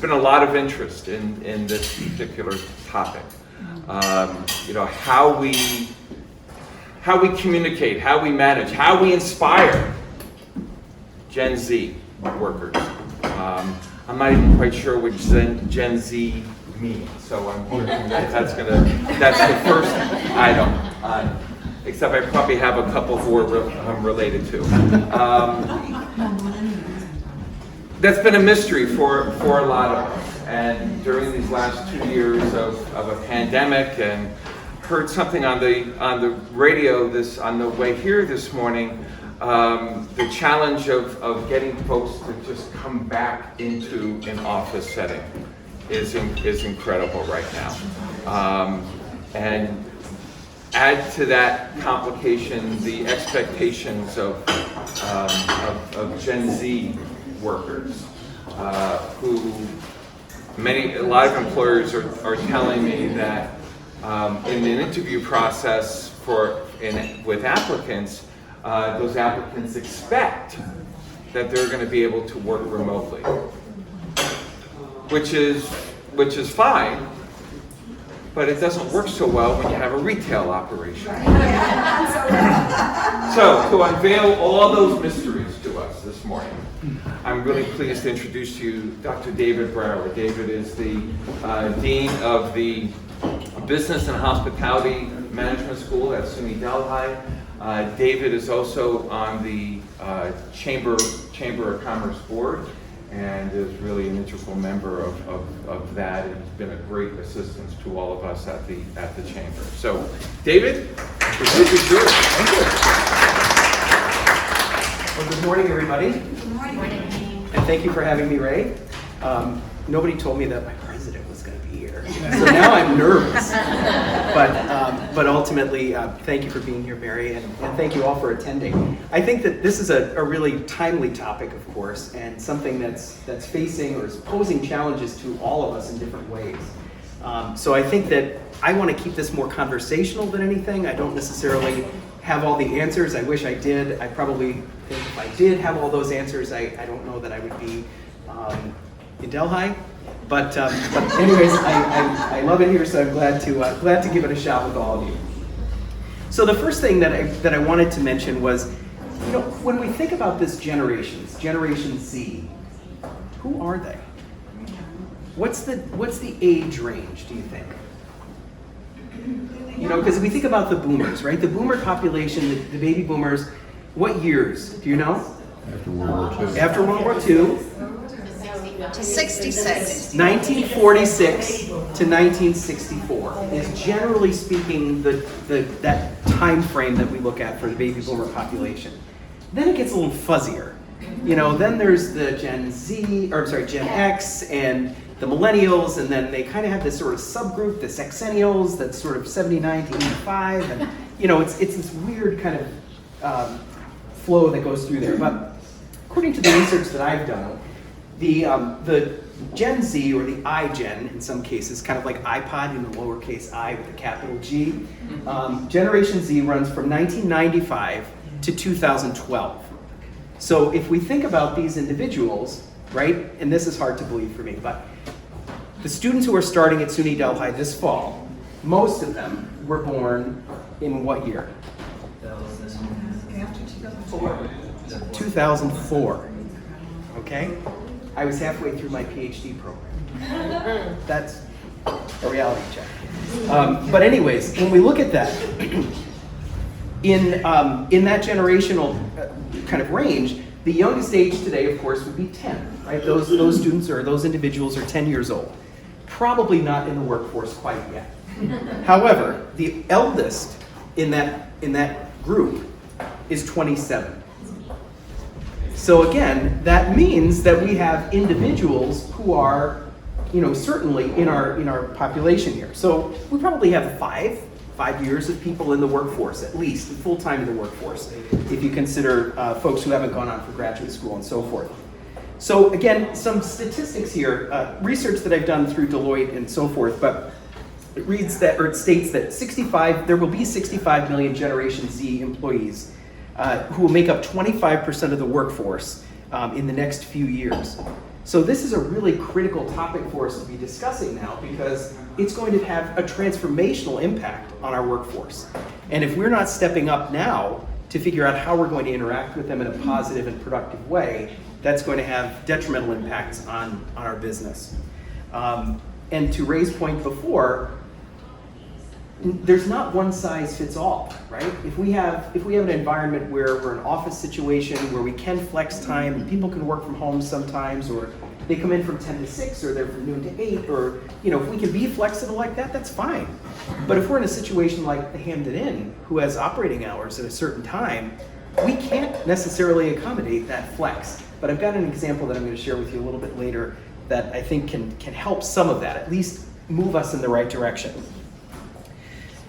been a lot of interest in this particular topic. How we communicate, how we manage, how we inspire Gen Z workers. I'm not even quite sure what Gen Z means, so I'm hoping that's the first item. Except I probably have a couple who I'm related to. That's been a mystery for a lot of us. And during these last 2 years of a pandemic, and heard something on the radio on the way here this morning, the challenge of getting folks to just come back into an office setting is incredible right now. And add to that complication the expectations of Gen Z workers, who a lot of employers are telling me that in an interview process with applicants, those applicants expect that they're going to be able to work remotely, which is fine. But it doesn't work so well when you have a retail operation. So, to unveil all those mysteries to us this morning, I'm really pleased to introduce to you Dr. David Brower. David is the Dean of the Business and Hospitality Management School at SUNY Delhi. David is also on the Chamber of Commerce Board, and is really an integral member of that, and has been a great assistance to all of us at the Chamber. So, David, the stage is yours. Thank you. Well, good morning, everybody. Good morning. And thank you for having me, Ray. Nobody told me that my president was going to be here, so now I'm nervous. But ultimately, thank you for being here, Mary, and thank you all for attending. I think that this is a really timely topic, of course, and something that's facing or is posing challenges to all of us in different ways. So I think that I want to keep this more conversational than anything. I don't necessarily have all the answers. I wish I did. I probably think if I did have all those answers, I don't know that I would be in Delhi. But anyways, I love it here, so I'm glad to give it a shot with all of you. So the first thing that I wanted to mention was, when we think about this Generation Z, who are they? What's the age range, do you think? Because if we think about the boomers, right? The boomer population, the baby boomers, what years? Do you know? After World War II. After World War II. To 66. 1946 to 1964 is generally speaking that time frame that we look at for the baby boomer population. Then it gets a little fuzzier. Then there's the Gen X and the millennials, and then they kind of have this sort of subgroup, the sexennials, that's sort of 79 to 85, and it's this weird kind of flow that goes through there. But according to the research that I've done, the Gen Z, or the iGen in some cases, kind of like iPod in the lowercase I with a capital G, Generation Z runs from 1995 to 2012. So if we think about these individuals, right, and this is hard to believe for me, but the students who are starting at SUNY Delhi this fall, most of them were born in what year? 2004. Okay? I was halfway through my PhD program. That's a reality check. But anyways, when we look at that, in that generational kind of range, the youngest age today, of course, would be 10, right? Those students or those individuals are 10 years old. Probably not in the workforce quite yet. However, the eldest in that group is 27. So again, that means that we have individuals who are, certainly in our population here. So we probably have five years of people in the workforce, at least full-time in the workforce, if you consider folks who haven't gone on for graduate school and so forth. So again, some statistics here, research that I've done through Deloitte and so forth, but it states that there will be 65 million Generation Z employees who will make up 25% of the workforce in the next few years. So this is a really critical topic for us to be discussing now because it's going to have a transformational impact on our workforce. And if we're not stepping up now to figure out how we're going to interact with them in a positive and productive way, that's going to have detrimental impacts on our business. And to Ray's point before, there's not one size fits all, right? If we have an environment where we're an office situation where we can flex time and people can work from home sometimes, or they come in from 10 to 6 or they're from noon to 8, or if we can be flexible like that, that's fine. But if we're in a situation like the Hampton Inn, who has operating hours at a certain time, we can't necessarily accommodate that flex. But I've got an example that I'm going to share with you a little bit later that I think can help some of that, at least move us in the right direction.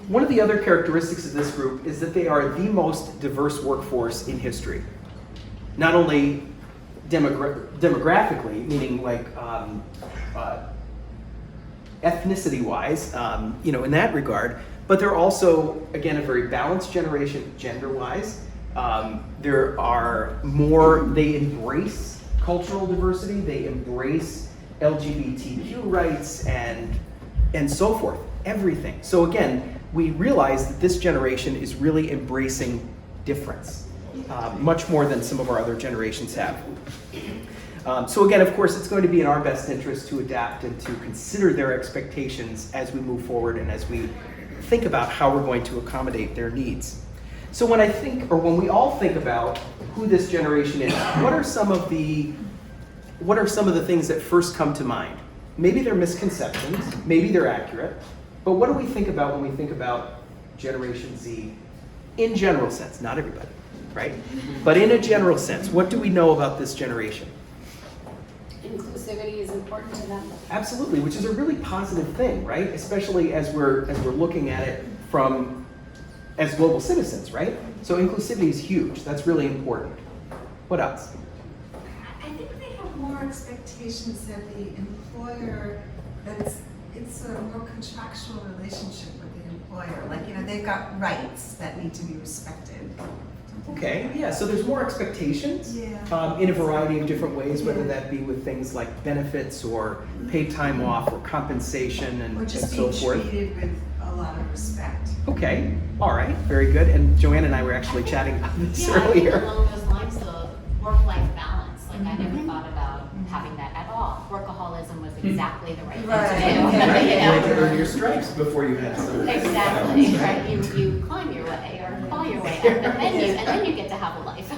One of the other characteristics of this group is that they are the most diverse workforce in history. Not only demographically, meaning like ethnicity-wise, in that regard, but they're also, again, a very balanced generation gender-wise. They embrace cultural diversity, they embrace LGBTQ rights and so forth, everything. So again, we realize that this generation is really embracing difference, much more than some of our other generations have. So again, of course, it's going to be in our best interest to adapt and to consider their expectations as we move forward and as we think about how we're going to accommodate their needs. So when we all think about who this generation is, what are some of the things that first come to mind? Maybe they're misconceptions, maybe they're accurate, but what do we think about when we think about Generation Z in general sense? Not everybody, right? But in a general sense, what do we know about this generation? Inclusivity is important to them. Absolutely, which is a really positive thing, right? Especially as we're looking at it as global citizens, right? So inclusivity is huge. That's really important. What else? I think they have more expectations that the employer, it's a more contractual relationship with the employer. Like, they've got rights that need to be respected. Okay, yeah, so there's more expectations in a variety of different ways, whether that be with things like benefits or paid time off or compensation and so forth. Or just being treated with a lot of respect. Okay, all right, very good. And Joanne and I were actually chatting about this I think earlier. along those lines of work-life balance, like I never thought about having that at all. Workaholism was exactly the right thing to do. Right, You you know? had to earn your stripes before you had some. Exactly, right? You climb your way or claw your way up, and then you get to have a life.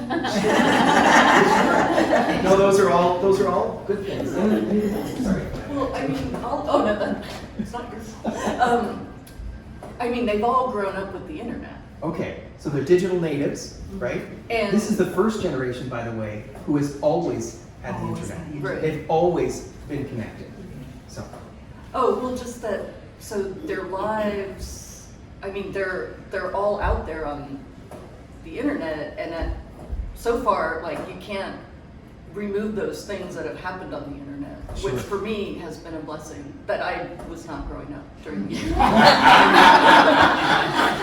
No, those are all good things. Sorry. Well, it's not your fault. They've all grown up with the internet. Okay, so they're digital natives, right? And this is the first generation, by the way, who has always had the internet. Right. They've always been connected. So. just that. So their lives. They're all out there on the internet, and so far, you can't remove those things that have happened on the internet, Sure. which for me has been a blessing. But I was not growing up during the internet. I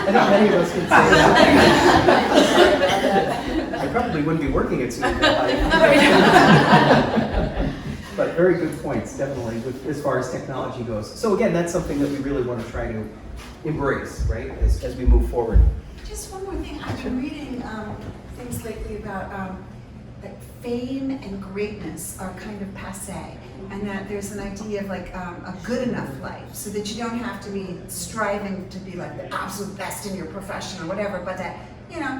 think many of us can say that. I probably wouldn't be working at Silicon Valley. But very good points, definitely, as far as technology goes. So again, that's something that we really want to try to embrace, right, as we move forward. Just one more thing. I've been reading things lately about that fame and greatness are kind of passé, and that there's an idea of a good enough life, so that you don't have to be striving to be the absolute best in your profession or whatever, but that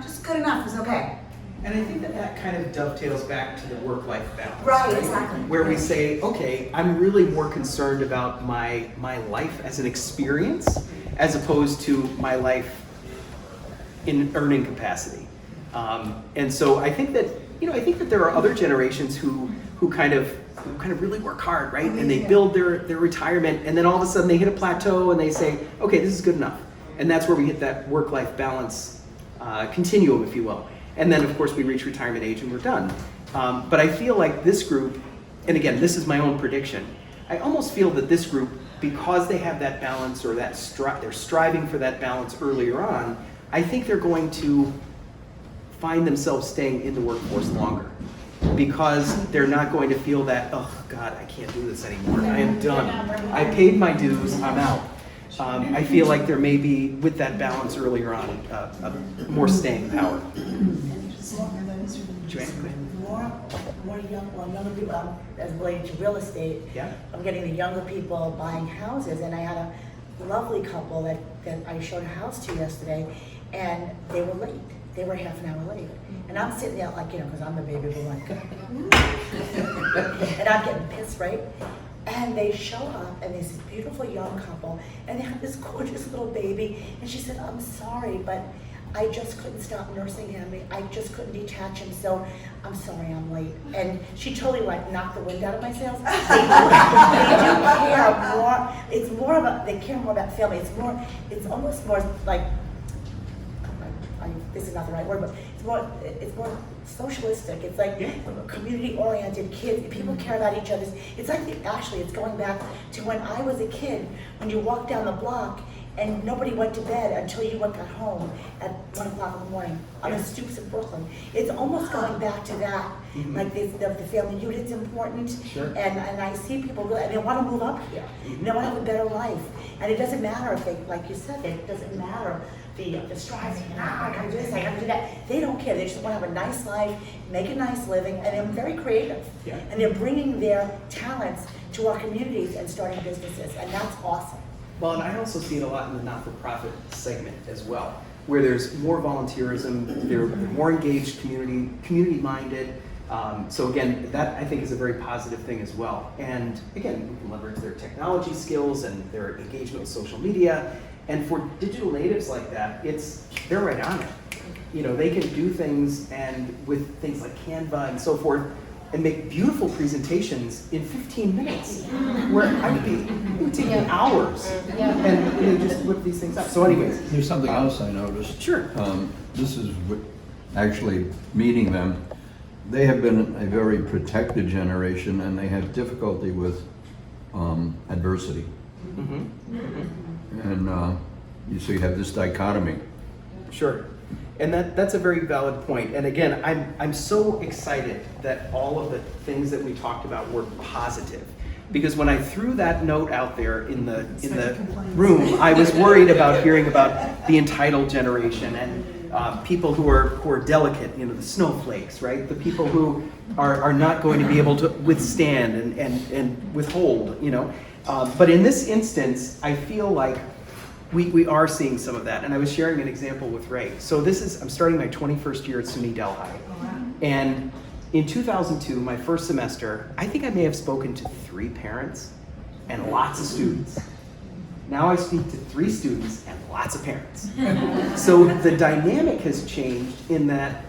just good enough is okay. And I think that kind of dovetails back to the work-life balance. Right, exactly. Where we say, okay, I'm really more concerned about my life as an experience as opposed to my life in earning capacity. And so I think that there are other generations who kind of really work hard, right? And they build their retirement, and then all of a sudden they hit a plateau and they say, okay, this is good enough. And that's where we hit that work-life balance continuum, if you will. And then, of course, we reach retirement age and we're done. But I feel like this group, and again, this is my own prediction, I almost feel that this group, because they have that balance or they're striving for that balance earlier on, I think they're going to find themselves staying in the workforce longer. because they're not going to feel that, oh God, I can't do this anymore. I am done. I paid my dues, I'm out. I feel like there may be, with that balance earlier on, more staying power. Joanne, go ahead. Younger people, as related to real estate. Yeah. I'm getting the younger people buying houses, and I had a lovely couple that I showed a house to yesterday, and they were late. They were half an hour late. And I'm sitting there like, because I'm the baby boomer. And I'm getting pissed, right? And they show up, and there's this beautiful young couple, and they have this gorgeous little baby, and she said, I'm sorry, but I just couldn't stop nursing him. I just couldn't detach him, so I'm sorry I'm late. And she totally like knocked the wind out of my sails. They do care more. It's more about, they care more about family. It's almost more like, this is not the right word, but it's more socialistic. It's like community-oriented kids. People care about each other. It's like, actually, it's going back to when I was a kid, when you walked down the block and nobody went to bed until you got home at 1 o'clock in the morning on the stoops of Brooklyn. It's almost going back to that, like the family unit's important. Sure. And I see people really, and they want to move up here. And they want to have a better life. And it doesn't matter if they, like you said, it doesn't matter the striving, I gotta do this, I gotta do that. They don't care. They just want to have a nice life, make a nice living, and they're very creative. Yeah. And they're bringing their talents to our communities and starting businesses, and that's awesome. Well, and I also see it a lot in the not-for-profit segment as well, where there's more volunteerism, they're more engaged, community-minded. So again, that I think is a very positive thing as well. And again, we can leverage their technology skills and their engagement with social media. And for digital natives like that, they're right on it. They can do things and with things like Canva and so forth, and make beautiful presentations in 15 minutes, where it would take me hours, and just whip these things up. So anyways. There's something else I noticed. Sure. This is actually meeting them. They have been a very protected generation, and they have difficulty with adversity. And so you have this dichotomy. Sure. And that's a very valid point. And again, I'm so excited that all of the things that we talked about were positive. Because when I threw that note out there in the room, I was worried about hearing about the entitled generation and people who are delicate, the snowflakes, right? The people who are not going to be able to withstand and withhold, But in this instance, I feel like we are seeing some of that. And I was sharing an example with Ray. So I'm starting my 21st year at SUNY Delhi. And in 2002, my first semester, I think I may have spoken to 3 parents and lots of students. Now I speak to 3 students and lots of parents. So the dynamic has changed in that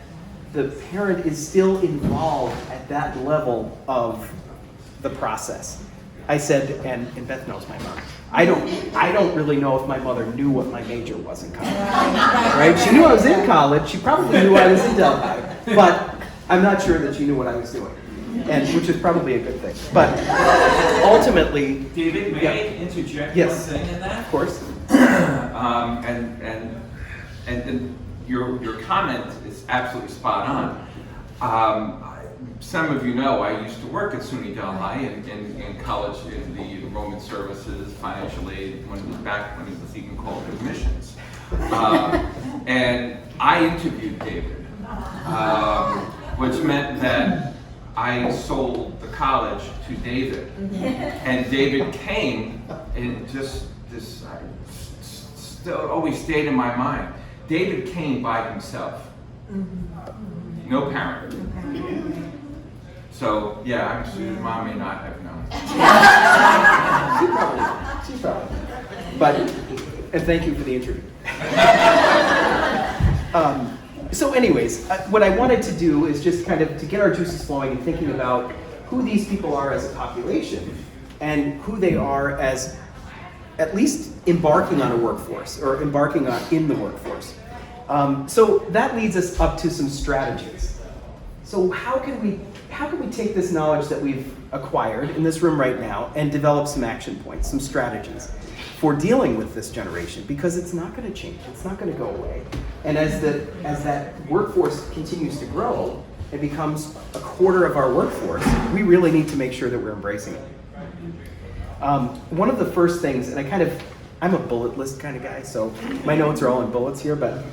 the parent is still involved at that level of the process. I said, and Beth knows my mom, I don't really know if my mother knew what my major was in college. Right? She knew I was in college. She probably knew I was in Delhi. But I'm not sure that she knew what I was doing, which is probably a good thing. But ultimately, David, may I interject Yes. one thing in that? Of course. And your comment is absolutely spot on. Some of you know I used to work at SUNY Delhi in college in the enrollment services, financial aid, when it was even called admissions. And I interviewed David, which meant that I sold the college to David. And David came, and still always stayed in my mind. David came by himself. No parent. So, yeah, I'm sure your mom may not have known. She's probably. But, and thank you for the interview. So anyways, what I wanted to do is just kind of to get our juices flowing and thinking about who these people are as a population and who they are as at least embarking on a workforce or embarking in the workforce. So that leads us up to some strategies. So how can we take this knowledge that we've acquired in this room right now and develop some action points, some strategies for dealing with this generation? Because it's not going to change. It's not going to go away. And as that workforce continues to grow, and becomes a quarter of our workforce, we really need to make sure that we're embracing it. One of the first things, and I'm a bullet list kind of guy, so my notes are all in bullets here, but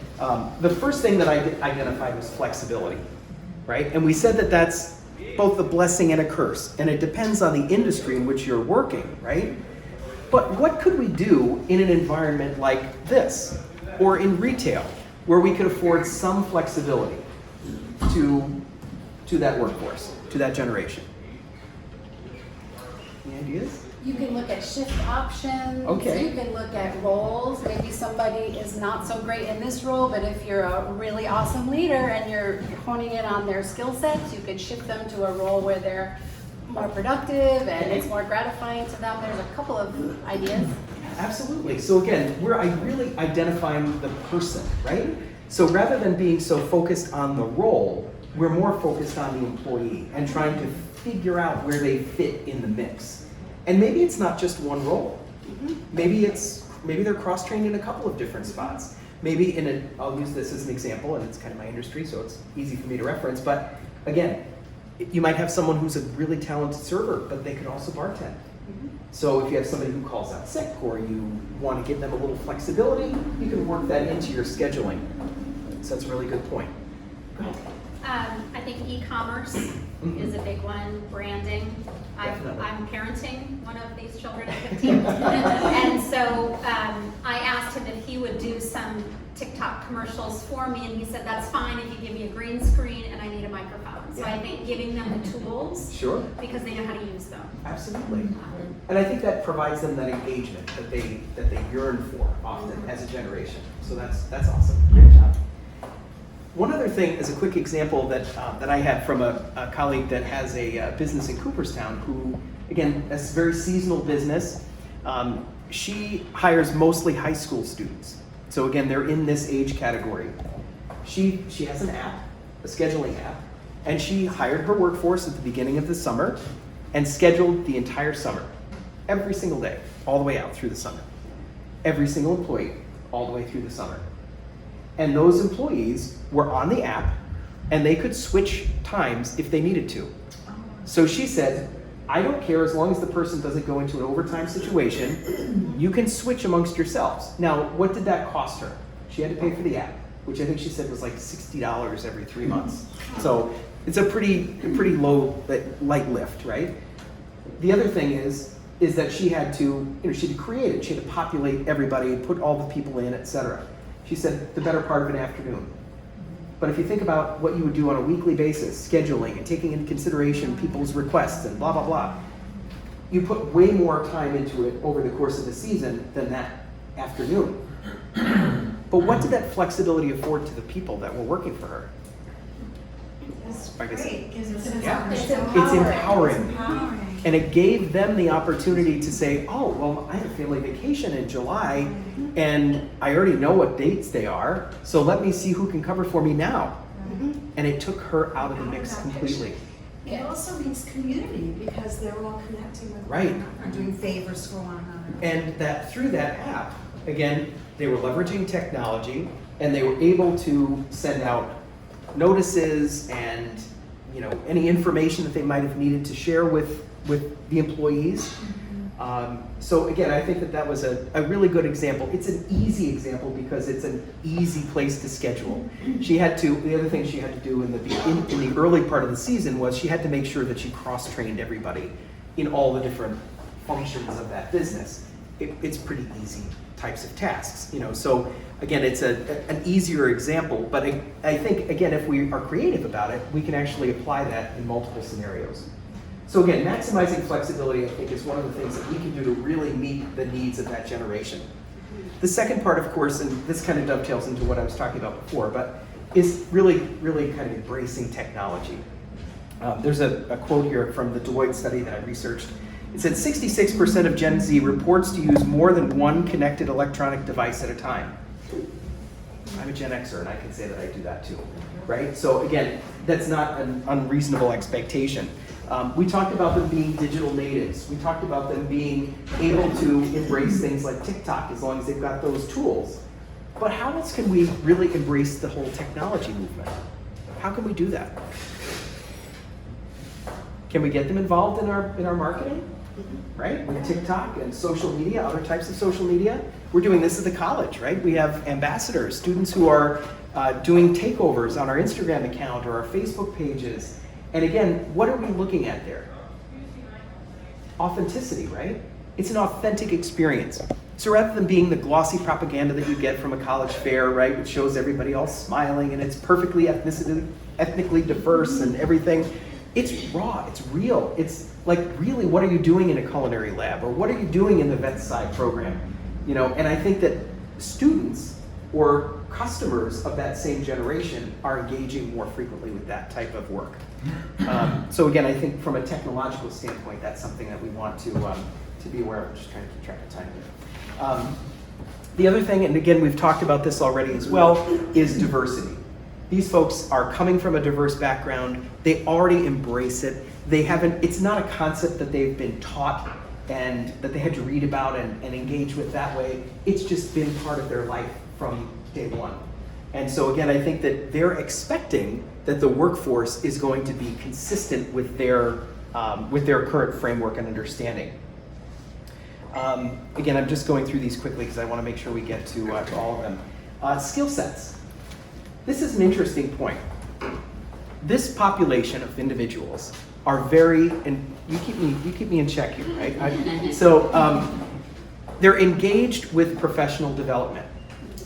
the first thing that I identified was flexibility, right? And we said that that's both a blessing and a curse, and it depends on the industry in which you're working, right? But what could we do in an environment like this, or in retail, where we could afford some flexibility to that workforce, to that generation? Any ideas? You can look at shift options. Okay. You can look at roles. Maybe somebody is not so great in this role, but if you're a really awesome leader and you're honing in on their skill sets, you could shift them to a role where they're more productive and it's more gratifying to them. There's a couple of ideas. Absolutely. So again, we're really identifying the person, right? So rather than being so focused on the role, we're more focused on the employee and trying to figure out where they fit in the mix. And maybe it's not just one role. Maybe they're cross-trained in a couple of different spots. Maybe I'll use this as an example, and it's kind of my industry, so it's easy for me to reference, but again, you might have someone who's a really talented server, but they could also bartend. So if you have somebody who calls out sick, or you want to give them a little flexibility, you can work that into your scheduling. So that's a really good point. I think e-commerce is a big one, branding. Definitely. I'm parenting one of these children at 15. And so I asked him if he would do some TikTok commercials for me, and he said, that's fine if you give me a green screen and I need a microphone. So I think giving them the tools, Sure. because they know how to use them. Absolutely. And I think that provides them that engagement that they yearn for often as a generation. So that's awesome. Great job. One other thing, as a quick example that I had from a colleague that has a business in Cooperstown who, again, is a very seasonal business. She hires mostly high school students. So again, they're in this age category. She has an app, a scheduling app, and she hired her workforce at the beginning of the summer and scheduled the entire summer, every single day, all the way out through the summer. Every single employee, all the way through the summer. And those employees were on the app, and they could switch times if they needed to. So she said, I don't care as long as the person doesn't go into an overtime situation, you can switch amongst yourselves. Now, what did that cost her? She had to pay for the app, which I think she said was like $60 every 3 months. So it's a pretty low, light lift, right? The other thing is that she had to create it, she had to populate everybody, put all the people in, etc. She said the better part of an afternoon. But if you think about what you would do on a weekly basis, scheduling and taking into consideration people's requests and blah, blah, blah, you put way more time into it over the course of the season than that afternoon. But what did that flexibility afford to the people that were working for her? That's I guess- great, because it's It's empowering. empowering. And it gave them the opportunity to say, oh, well, I have a family vacation in July, and I already know what dates they are, so let me see who can cover for me now. And it took her out of the mix completely. It also means community, because they're all connecting with Right. one another, doing favors for one another. And that through that app, again, they were leveraging technology, and they were able to send out notices and any information that they might have needed to share with the employees. So again, I think that was a really good example. It's an easy example because it's an easy place to schedule. The other thing she had to do in the early part of the season was she had to make sure that she cross-trained everybody in all the different functions of that business. It's pretty easy types of tasks, so again, it's an easier example, but I think, again, if we are creative about it, we can actually apply that in multiple scenarios. So again, maximizing flexibility, I think, is one of the things that we can do to really meet the needs of that generation. The second part, of course, and this kind of dovetails into what I was talking about before, but is really, really kind of embracing technology. There's a quote here from the Deloitte study that I researched. It said 66% of Gen Z reports to use more than one connected electronic device at a time. I'm a Gen Xer, and I can say that I do that too, right? So again, that's not an unreasonable expectation. We talked about them being digital natives. We talked about them being able to embrace things like TikTok as long as they've got those tools. But how else can we really embrace the whole technology movement? How can we do that? Can we get them involved in our marketing? Right? With TikTok and social media, other types of social media. We're doing this at the college, right? We have ambassadors, students who are doing takeovers on our Instagram account or our Facebook pages. And again, what are we looking at there? Authenticity, right? It's an authentic experience. So rather than being the glossy propaganda that you get from a college fair, right, which shows everybody all smiling and it's perfectly ethnically diverse and everything, it's raw, it's real. It's like, really, what are you doing in a culinary lab? Or what are you doing in the vet side program? You know, and I think that students or customers of that same generation are engaging more frequently with that type of work. So again, I think from a technological standpoint, that's something that we want to be aware of. I'm just trying to keep track of time here. The other thing, and again, we've talked about this already as well, is diversity. These folks are coming from a diverse background. They already embrace it. They haven't, it's not a concept that they've been taught and that they had to read about and engage with that way. It's just been part of their life from day one. And so again, I think that they're expecting that the workforce is going to be consistent with their current framework and understanding. Again, I'm just going through these quickly because I want to make sure we get to all of them. Skill sets. This is an interesting point. This population of individuals are very, and you keep me in check here, right? So they're engaged with professional development.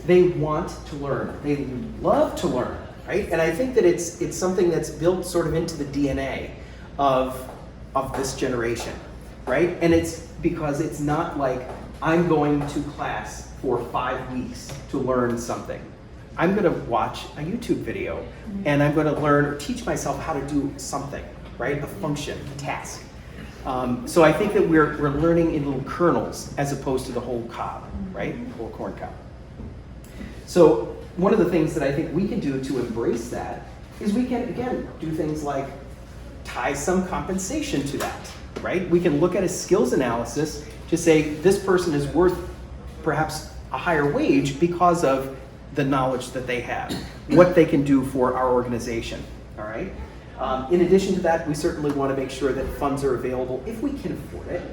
They want to learn. They love to learn, right? And I think that it's something that's built sort of into the DNA of this generation, right? And it's because it's not like I'm going to class for 5 weeks to learn something. I'm going to watch a YouTube video and I'm going to learn or teach myself how to do something, right? A function, a task. So I think that we're learning in little kernels as opposed to the whole cob, right? Whole corn cob. So one of the things that I think we can do to embrace that is we can, again, do things like tie some compensation to that, right? We can look at a skills analysis to say this person is worth perhaps a higher wage because of the knowledge that they have, what they can do for our organization, all right? In addition to that, we certainly want to make sure that funds are available, if we can afford it,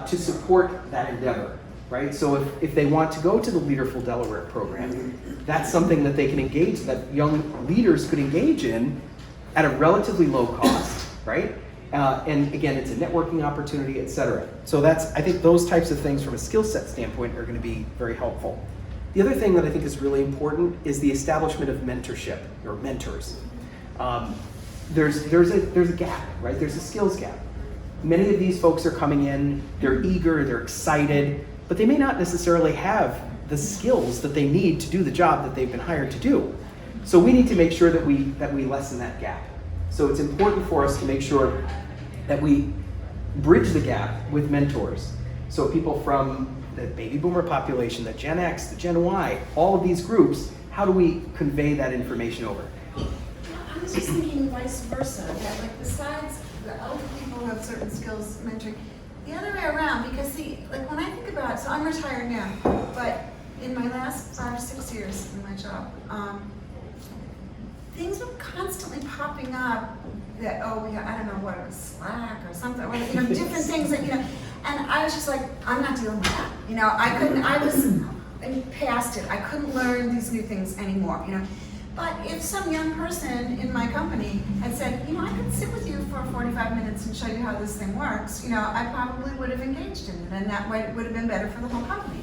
to support that endeavor, right? So if they want to go to the Leaderful Delaware program, that's something that they can engage, that young leaders could engage in at a relatively low cost, right? And again, it's a networking opportunity, et cetera. So I think those types of things from a skill set standpoint are going to be very helpful. The other thing that I think is really important is the establishment of mentorship or mentors. There's a gap, right? There's a skills gap. Many of these folks are coming in, they're eager, they're excited, but they may not necessarily have the skills that they need to do the job that they've been hired to do. So we need to make sure that we lessen that gap. So it's important for us to make sure that we bridge the gap with mentors. So people from the baby boomer population, the Gen X, the Gen Y, all of these groups, how do we convey that information over? I was just thinking vice versa, that like besides the older people who have certain skills mentoring, the other way around, because see, like when I think about, so I'm retired now, but in my last 5 or 6 years in my job, things were constantly popping up that, I don't know what it was, Slack or something, or, different things that, and I was just like, I'm not dealing with that. I was past it. I couldn't learn these new things anymore, But if some young person in my company had said, I could sit with you for 45 minutes and show you how this thing works, I probably would have engaged in it, and that would have been better for the whole company,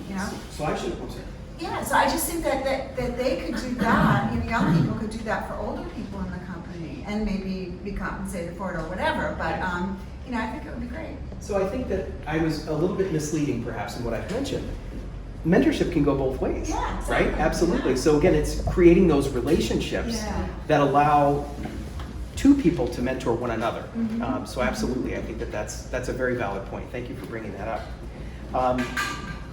So I should have. Yeah, so I just think that they could do that, young people could do that for older people in the company and maybe be compensated for it or whatever, but I think it would be great. So I think that I was a little bit misleading perhaps in what I've mentioned. Mentorship can go both ways, Yeah, exactly. right? Absolutely. So again, it's creating those relationships that allow two people to mentor one another. So absolutely, I think that's a very valid point. Thank you for bringing that up.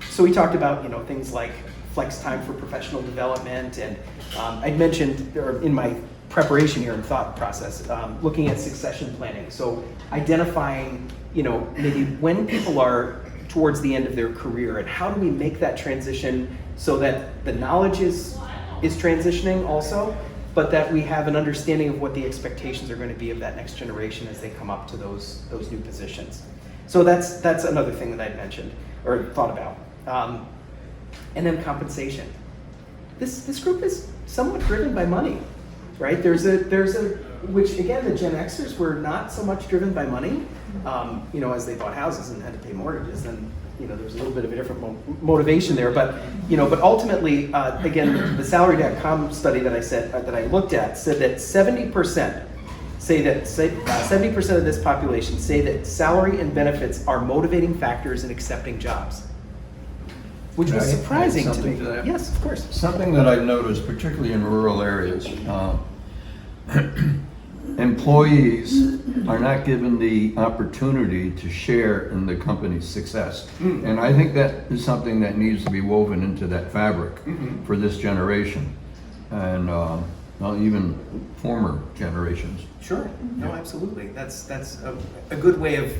So we talked about things like flex time for professional development, and I'd mentioned in my preparation here and thought process, looking at succession planning. So identifying, maybe when people are towards the end of their career, and how do we make that transition so that the knowledge is transitioning also, but that we have an understanding of what the expectations are going to be of that next generation as they come up to those new positions. So that's another thing that I'd mentioned or thought about. And then compensation. This group is somewhat driven by money, right? There's a which again, the Gen Xers were not so much driven by money, as they bought houses and had to pay mortgages. Then there's a little bit of a different motivation there, but ultimately, again, the Salary.com study that I looked at said that 70% say that 70% of this population say that salary and benefits are motivating factors in accepting jobs, which was Can I add surprising to something me. to that? Yes, of course. Something that I've noticed, particularly in rural areas, employees are not given the opportunity to share in the company's success. And I think that is something that needs to be woven into that fabric for this generation and even former generations. Sure. No, absolutely. That's a good way of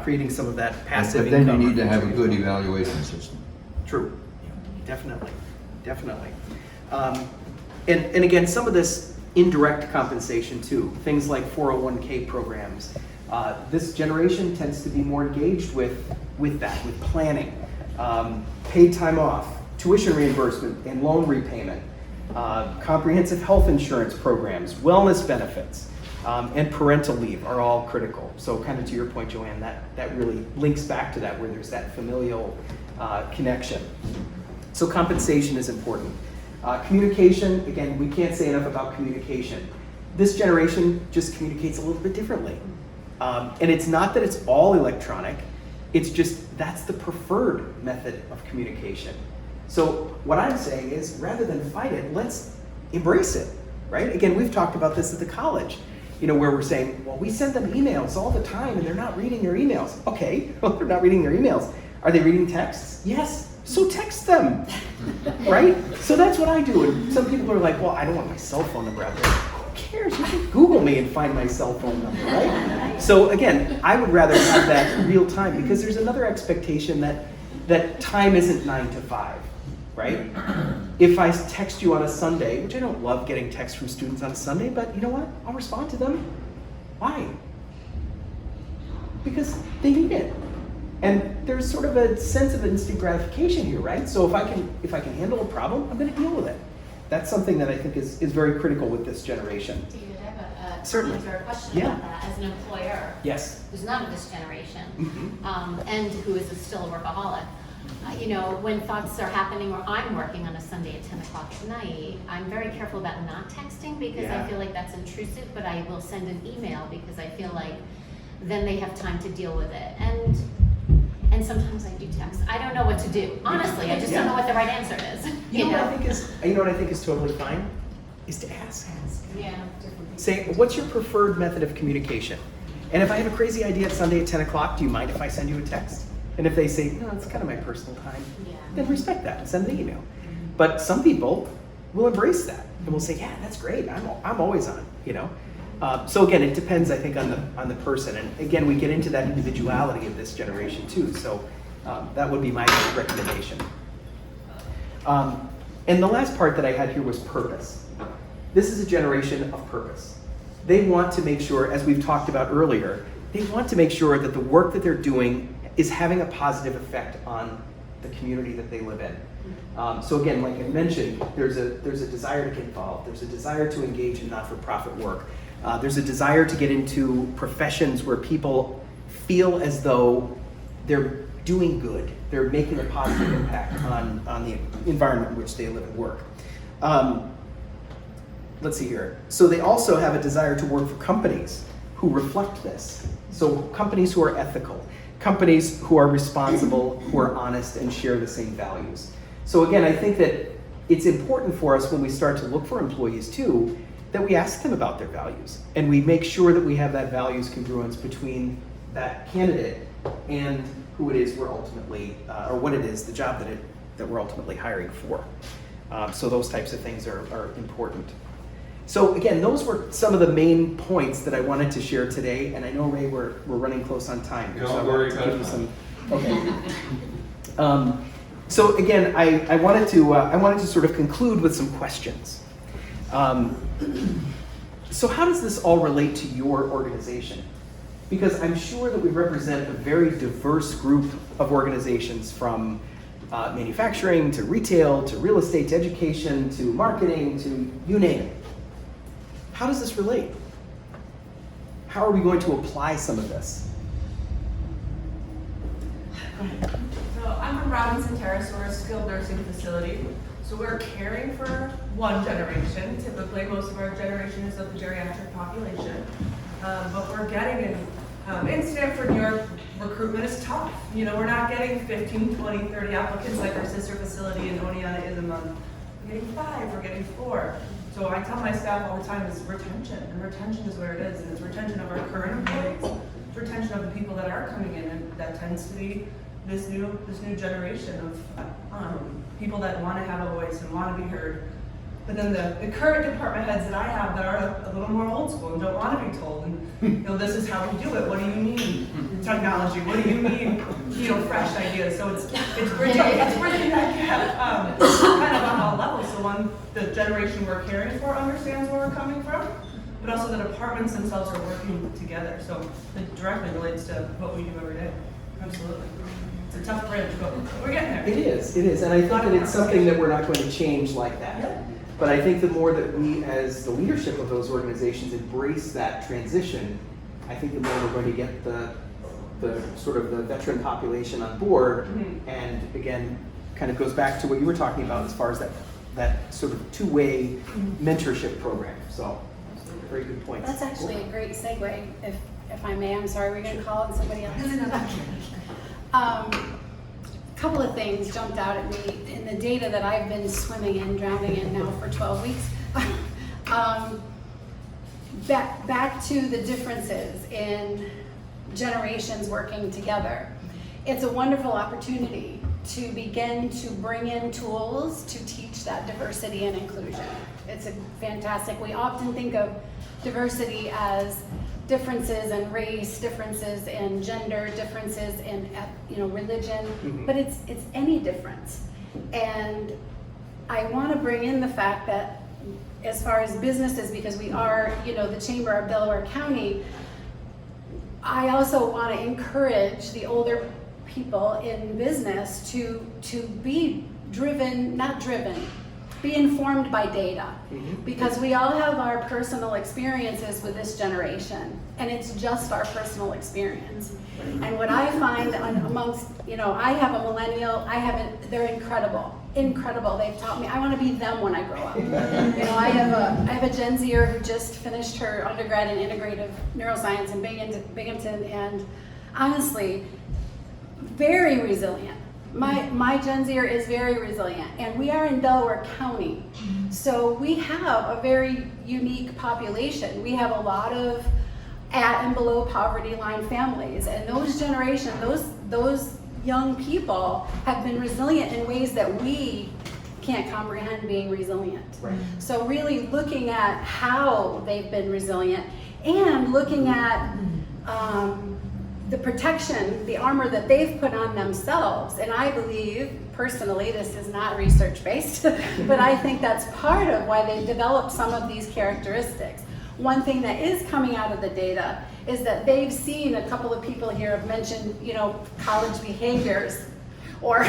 creating some of that passive But then you income. need to have a good evaluation system. True. Definitely. And again, some of this indirect compensation too, things like 401k programs. This generation tends to be more engaged with that, with planning, paid time off, tuition reimbursement and loan repayment, comprehensive health insurance programs, wellness benefits, and parental leave are all critical. So kind of to your point, Joanne, that really links back to that where there's that familial connection. So compensation is important. Communication, again, we can't say enough about communication. This generation just communicates a little bit differently. And it's not that it's all electronic, it's just that's the preferred method of communication. So what I'm saying is rather than fight it, let's embrace it, right? Again, we've talked about this at the college, where we're saying, well, we send them emails all the time and they're not reading their emails. Okay, well, they're not reading their emails. Are they reading texts? Yes. So text them, right? So that's what I do. And some people are like, well, I don't want my cell phone number out there. Who cares? You can Google me and find my cell phone number, right? So again, I would rather have that real time because there's another expectation that time isn't 9 to 5, right? If I text you on a Sunday, which I don't love getting texts from students on a Sunday, but you know what? I'll respond to them. Why? Because they need it. And there's sort of a sense of instant gratification here, right? So if I can handle a problem, I'm going to deal with it. That's something that I think is very critical with this generation. David, I have a Certainly. comment or a question Yeah. about that. As an employer Yes. who's not of this generation Mhm. and who is still a workaholic, when thoughts are happening or I'm working on a Sunday at 10 o'clock at night, I'm very careful about not texting because Yeah. I feel like that's intrusive, but I will send an email because I feel like then they have time to deal with it. And sometimes I do text. I don't know what to do. Honestly, I just don't know what the right answer is. You know what I think is totally fine? Is to ask. Yeah. Say, what's your preferred method of communication? And if I have a crazy idea at Sunday at 10 o'clock, do you mind if I send you a text? And if they say, no, it's kind of my personal time, Yeah. then respect that and send an email. But some people will embrace that and will say, yeah, that's great. I'm always on, So again, it depends, I think, on the person. And again, we get into that individuality of this generation too. So that would be my recommendation. And the last part that I had here was purpose. This is a generation of purpose. They want to make sure, as we've talked about earlier, they want to make sure that the work that they're doing is having a positive effect on the community that they live in. So again, like I mentioned, there's a desire to get involved. There's a desire to engage in not-for-profit work. There's a desire to get into professions where people feel as though they're doing good. They're making a positive impact on the environment in which they live and work. Let's see here. So they also have a desire to work for companies who reflect this. So companies who are ethical, companies who are responsible, who are honest, and share the same values. So again, I think that it's important for us when we start to look for employees too, that we ask them about their values. And we make sure that we have that values congruence between that candidate and who it is we're ultimately, or what it is, the job that we're ultimately hiring for. So those types of things are important. So again, those were some of the main points that I wanted to share today, and I know, Ray, we're running close on time. Don't so I worry wanted to about give you time. some. Okay. So again, I wanted to sort of conclude with some questions. So how does this all relate to your organization? Because I'm sure that we represent a very diverse group of organizations, from manufacturing to retail to real estate to education to marketing to you name it. How does this relate? How are we going to apply some of this? So I'm from Robinson Terrace. We're a skilled nursing facility. So we're caring for one generation. Typically, most of our generation is of the geriatric population. But we're getting in Stamford, New York, recruitment is tough. You know, we're not getting 15, 20, 30 applicants like our sister facility in Oneonta is a month. We're getting 5, we're getting 4. So I tell my staff all the time is retention, and retention is where it is, and it's retention of our current employees, it's retention of the people that are coming in, and that tends to be this new generation of people that want to have a voice and want to be heard. But then the current department heads that I have that are a little more old school and don't want to be told, and you know, this is how we do it. What do you mean technology? What do you mean, you know, fresh ideas? So it's bridging that gap kind of on all levels. So the generation we're caring for understands where we're coming from, but also the departments themselves are working together. So it directly relates to what we do every day. Absolutely. It's a tough bridge, but we're getting there. It is, and I think that it's something that we're not going to change like that. Yeah. But I think the more that we, as the leadership of those organizations, embrace that transition, I think the more we're going to get the sort of the veteran population on board. Mm-hmm. And again, kind of goes back to what you were talking about as far as that sort of two-way mentorship program. So, very good points. That's actually a great segue, if I may. I'm sorry, we're going to call on somebody else. A couple of things jumped out at me in the data that I've been swimming in, drowning in now for 12 weeks. Back to the differences in generations working together. It's a wonderful opportunity to begin to bring in tools to teach that diversity and inclusion. It's a fantastic, we often think of diversity as differences in race, differences in gender, differences in religion, Mm-hmm. but it's any difference. And I want to bring in the fact that as far as businesses, because we are, the Chamber of Delaware County, I also want to encourage the older people in business to be be informed by data. Mm-hmm. Because we all have our personal experiences with this generation, and it's just our personal experience. And what I find amongst, I have a millennial, they're incredible. They've taught me, I want to be them when I grow up. I have a Gen Zer who just finished her undergrad in integrative neuroscience in Binghamton, and honestly, very resilient. My Gen Zer is very resilient, and we are in Delaware County, so we have a very unique population. We have a lot of at and below poverty line families, and those generations, those young people have been resilient in ways that we can't comprehend being resilient. Right. So really looking at how they've been resilient and looking at the protection, the armor that they've put on themselves. And I believe, personally, this is not research-based, but I think that's part of why they've developed some of these characteristics. One thing that is coming out of the data is that they've seen, a couple of people here have mentioned, college behaviors or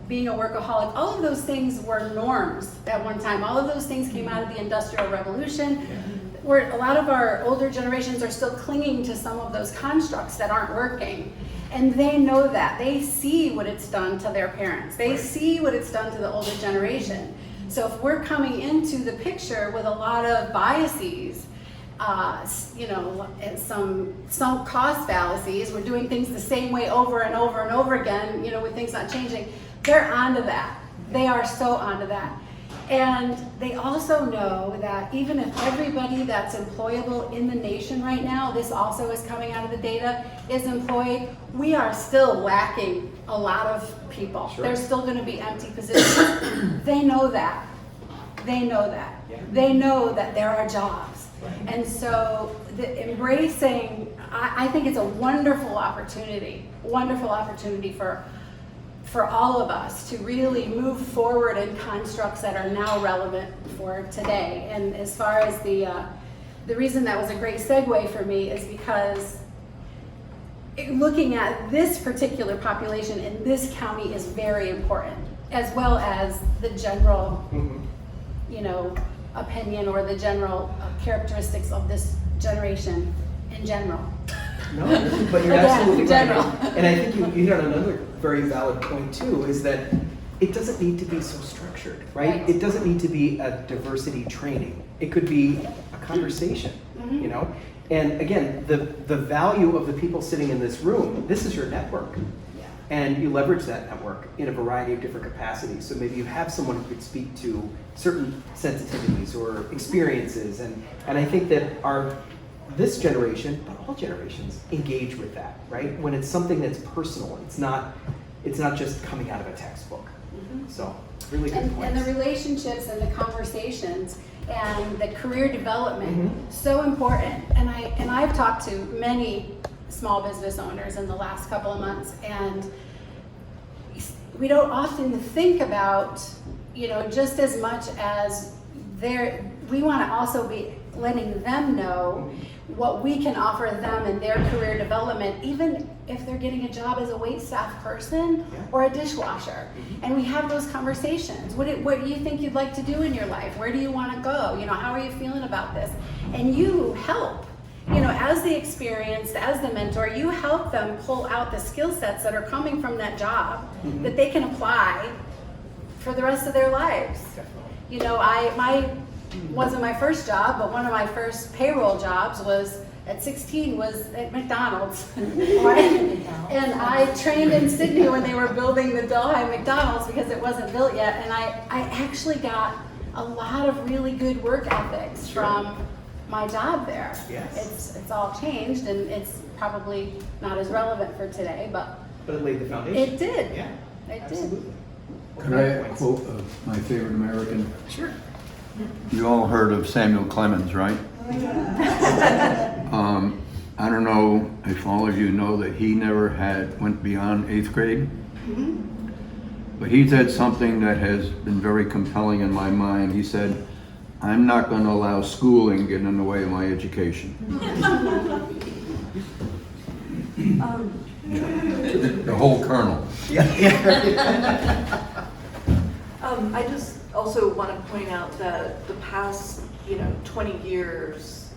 being a workaholic. All of those things were norms at one time. All of those things came out of the Industrial Revolution, where a lot of our older generations are still clinging to some of those constructs that aren't working. And they know that. They see what it's done to their parents. They see what it's done to the older generation. So if we're coming into the picture with a lot of biases, and some sunk cost fallacies, we're doing things the same way over and over and over again, with things not changing, they're onto that. They are so onto that. And they also know that even if everybody that's employable in the nation right now, this also is coming out of the data, is employed, we are still lacking a lot of people. Sure. There's still going to be empty positions. They know that. They know that. Yeah. They know that there are jobs. Right. And so embracing, I think it's a wonderful opportunity for for all of us to really move forward in constructs that are now relevant for today. And as far as the reason that was a great segue for me is because looking at this particular population in this county is very important, as well as the general, you know, opinion or the general characteristics of this generation in general. No, but you're Again, absolutely right. general. And I think you hit on another very valid point too, is that it doesn't need to be so structured, right? Right. It doesn't need to be a diversity training. It could be a conversation, you know? And again, the value of the people sitting in this room, this is your network. Yeah. And you leverage that network in a variety of different capacities. So maybe you have someone who could speak to certain sensitivities or experiences. And I think that this generation, but all generations, engage with that, right? When it's something that's personal, it's not just coming out of a textbook. So, really good And points. the relationships and the conversations and the career development, so important. And I've talked to many small business owners in the last couple of months, and we don't often think about, you know, just as much as we want to also be letting them know what we can offer them in their career development, even if they're getting a job as a waitstaff person or a dishwasher. And we have those conversations. What do you think you'd like to do in your life? Where do you want to go? You know, how are you feeling about this? And you help, you know, as the experienced, as the mentor, you help them pull out the skill sets that are coming from that job that they can apply for the rest of their lives. You know, wasn't my first job, but one of my first payroll jobs was at 16 was at McDonald's, right? And I trained in Sydney when they were building the Delhi McDonald's because it wasn't built yet, and I actually got a lot of really good work ethics from my job there. Yes. It's all changed, and it's probably not as relevant for today, but But it laid the foundation. it did. Yeah, It absolutely. did. Could I quote my favorite American? Sure. You all heard of Samuel Clemens, right? I don't know if all of you know that he never went beyond 8th grade. But he said something that has been very compelling in my mind. He said, "I'm not going to allow schooling to get in the way of my education." The whole kernel. I just also want to point out that the past, 20 years,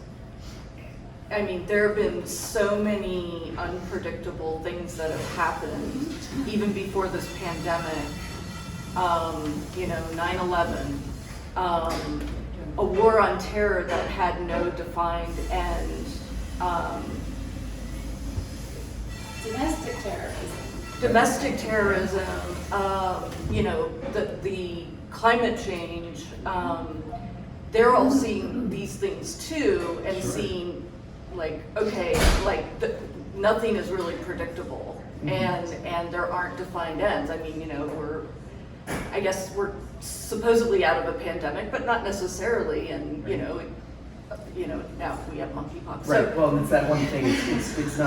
I mean, there have been so many unpredictable things that have happened, even before this pandemic. 9/11, a war on terror that had no defined end. Domestic terrorism, the climate change, they're all seeing these things too and seeing nothing is really predictable and there aren't defined ends. I mean, I guess we're supposedly out of a pandemic, but not necessarily, and now we have monkeypox. Right. Well, it's that one thing. It's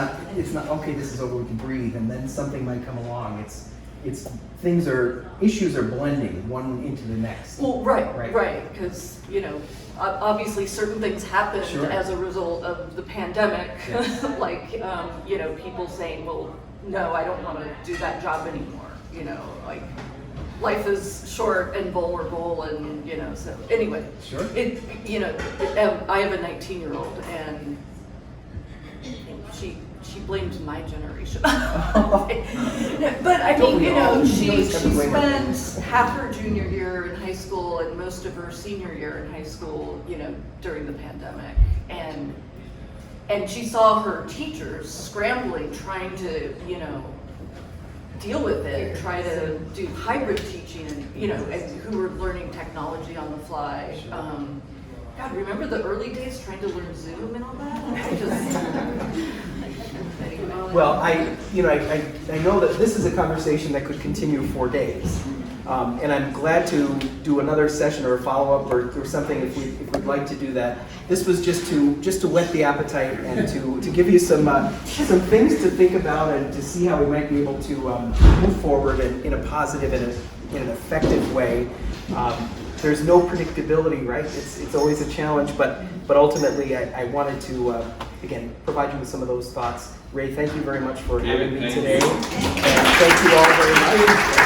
not okay. This is over. We can breathe, and then something might come along. Issues are blending one into the next. Well, right, because obviously certain things happened as a result of the pandemic, like people saying, well, no, I don't want to do that job anymore. Life is short and vulnerable, and so anyway. Sure. I have a 19-year-old, and she blames my generation. But I mean, she spent half her junior year in high school and most of her senior year in high school, during the pandemic, and she saw her teachers scrambling, trying to, deal with it, try to do hybrid teaching, and who were learning technology on the fly. God, remember the early days trying to learn Zoom and all that? Well, I know that this is a conversation that could continue for days. And I'm glad to do another session or a follow-up or something if we'd like to do that. This was just to whet the appetite and to give you some things to think about and to see how we might be able to move forward in a positive and in an effective way. There's no predictability, right? It's always a challenge, but ultimately I wanted to again provide you with some of those thoughts. Ray, thank you very much for having me David, today. thank you. And thank you all very much.